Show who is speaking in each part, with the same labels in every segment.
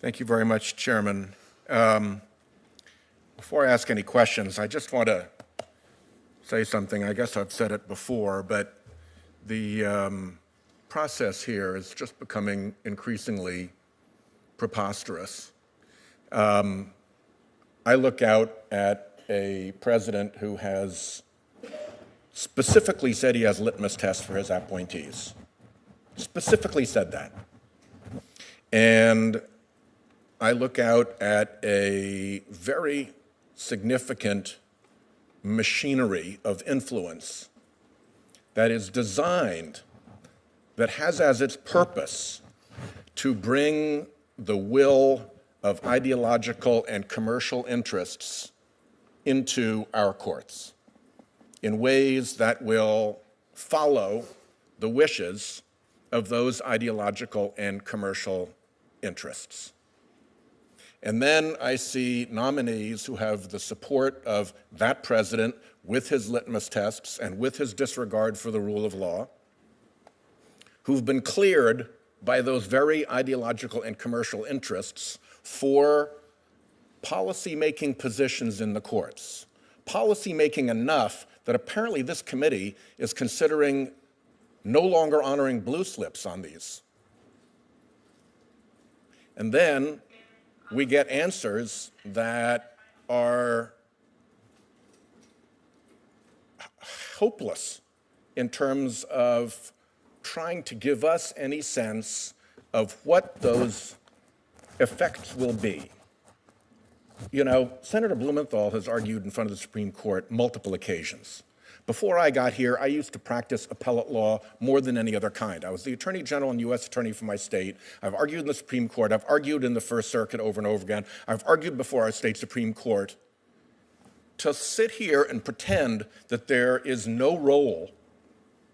Speaker 1: Thank you very much, Chairman. Before I ask any questions, I just want to say something. I guess I've said it before, but the process here is just becoming increasingly preposterous. I look out at a president who has specifically said he has litmus tests for his appointees. Specifically said that. And I look out at a very significant machinery of influence that is designed, that has as its purpose to bring the will of ideological and commercial interests into our courts in ways that will follow the wishes of those ideological and commercial interests. And then I see nominees who have the support of that president with his litmus tests and with his disregard for the rule of law, who've been cleared by those very ideological and commercial interests for policy-making positions in the courts. Policy-making enough that apparently this committee is considering no longer honoring blue slips on these. And then we get answers that are hopeless in terms of trying to give us any sense of what those effects will be. You know, Senator Blumenthal has argued in front of the Supreme Court multiple occasions. Before I got here, I used to practice appellate law more than any other kind. I was the Attorney General and U.S. Attorney for my state. I've argued in the Supreme Court. I've argued in the First Circuit over and over again. I've argued before our state Supreme Court. To sit here and pretend that there is no role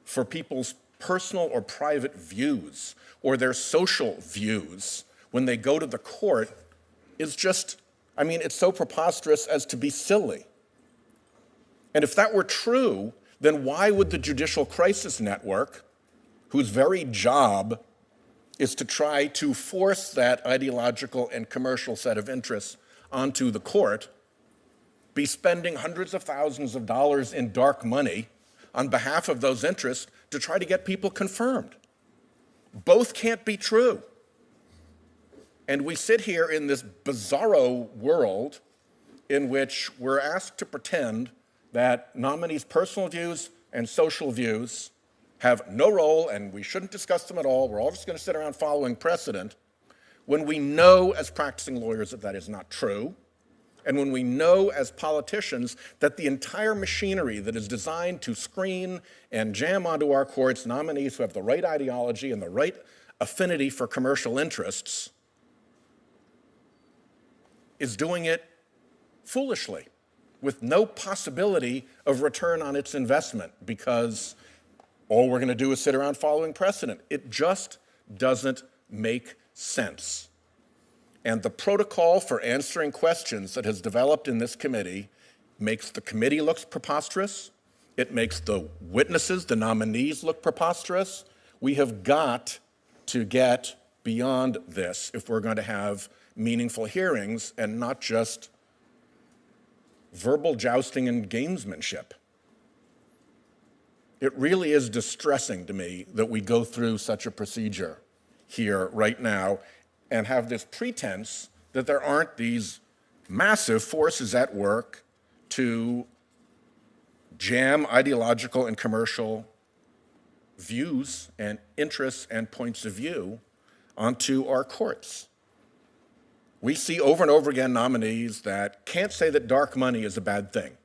Speaker 1: for people's personal or private views or their social views when they go to the court is just, I mean, it's so preposterous as to be silly. And if that were true, then why would the Judicial Crisis Network, whose very job is to try to force that ideological and commercial set of interests onto the court, be spending hundreds of thousands of dollars in dark money on behalf of those interests to try to get people confirmed? Both can't be true. And we sit here in this bizarro world in which we're asked to pretend that nominees' personal views and social views have no role and we shouldn't discuss them at all. We're all just going to sit around following precedent, when we know as practicing lawyers that that is not true, and when we know as politicians that the entire machinery that is designed to screen and jam onto our courts nominees who have the right ideology and the right affinity for commercial interests is doing it foolishly, with no possibility of return on its investment, because all we're going to do is sit around following precedent. It just doesn't make sense. And the protocol for answering questions that has developed in this committee makes the committee look preposterous. It makes the witnesses, the nominees, look preposterous. We have got to get beyond this if we're going to have meaningful hearings and not just verbal jousting and gamesmanship. It really is distressing to me that we go through such a procedure here right now and have this pretense that there aren't these massive forces at work to jam ideological and commercial views and interests and points of view onto our courts. We see over and over again nominees that can't say that dark money is a bad thing,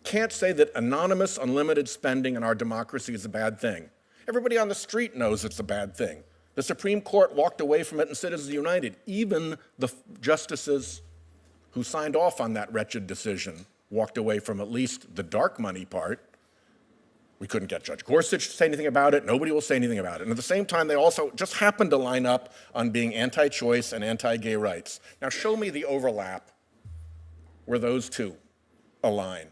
Speaker 1: can't say that anonymous, unlimited spending in our democracy is a bad thing. Everybody on the street knows it's a bad thing. The Supreme Court walked away from it in Citizens United. Even the justices who signed off on that wretched decision walked away from at least the dark money part. We couldn't get Judge Gorsuch to say anything about it. Nobody will say anything about it. And at the same time, they also just happened to line up on being anti-choice and anti-gay rights. Now show me the overlap where those two align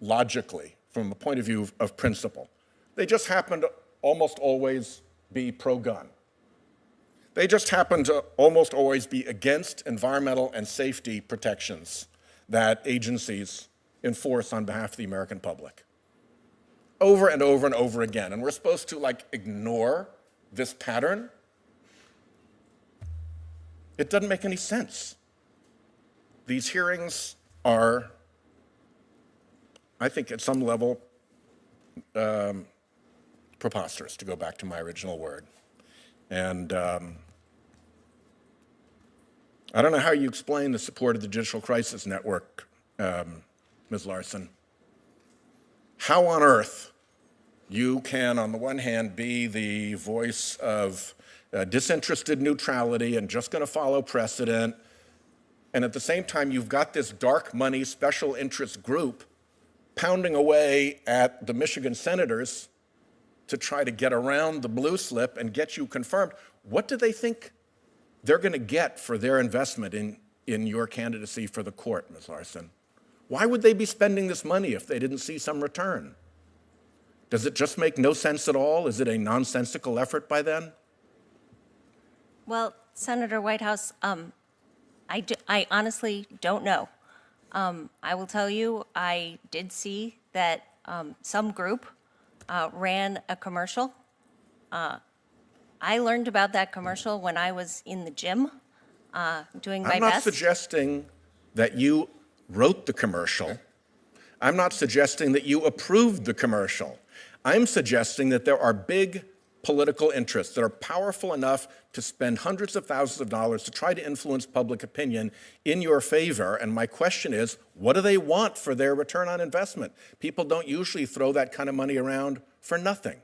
Speaker 1: logically from a point of view of principle. They just happen to almost always be pro-gun. They just happen to almost always be against environmental and safety protections that agencies enforce on behalf of the American public. Over and over and over again. And we're supposed to ignore this pattern? It doesn't make any sense. These hearings are, I think at some level, preposterous, to go back to my original word. And I don't know how you explain the support of the Digital Crisis Network, Ms. Larson. How on earth you can, on the one hand, be the voice of disinterested neutrality and just going to follow precedent, and at the same time you've got this dark money special interest group pounding away at the Michigan senators to try to get around the blue slip and get you confirmed. What do they think they're going to get for their investment in your candidacy for the court, Ms. Larson? Why would they be spending this money if they didn't see some return? Does it just make no sense at all? Is it a nonsensical effort by then?
Speaker 2: Well, Senator Whitehouse, I honestly don't know. I will tell you, I did see that some group ran a commercial. I learned about that commercial when I was in the gym doing my best.
Speaker 1: I'm not suggesting that you wrote the commercial. I'm not suggesting that you approved the commercial. I'm suggesting that there are big political interests that are powerful enough to spend hundreds of thousands of dollars to try to influence public opinion in your favor. And my question is, what do they want for their return on investment? People don't usually throw that kind of money around for nothing.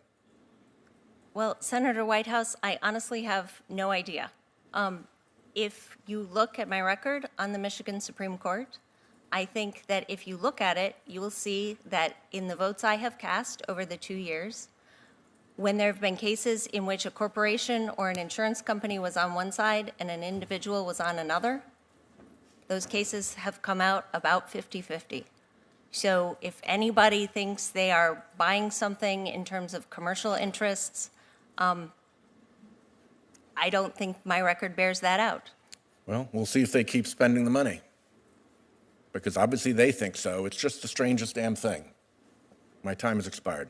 Speaker 2: Well, Senator Whitehouse, I honestly have no idea. If you look at my record on the Michigan Supreme Court, I think that if you look at it, you will see that in the votes I have cast over the 2 years, when there have been cases in which a corporation or an insurance company was on one side and an individual was on another, those cases have come out about 50-50. So if anybody thinks they are buying something in terms of commercial interests, I don't think my record bears that out.
Speaker 1: Well, we'll see if they keep spending the money, because obviously they think so. It's just the strangest damn thing. My time has expired.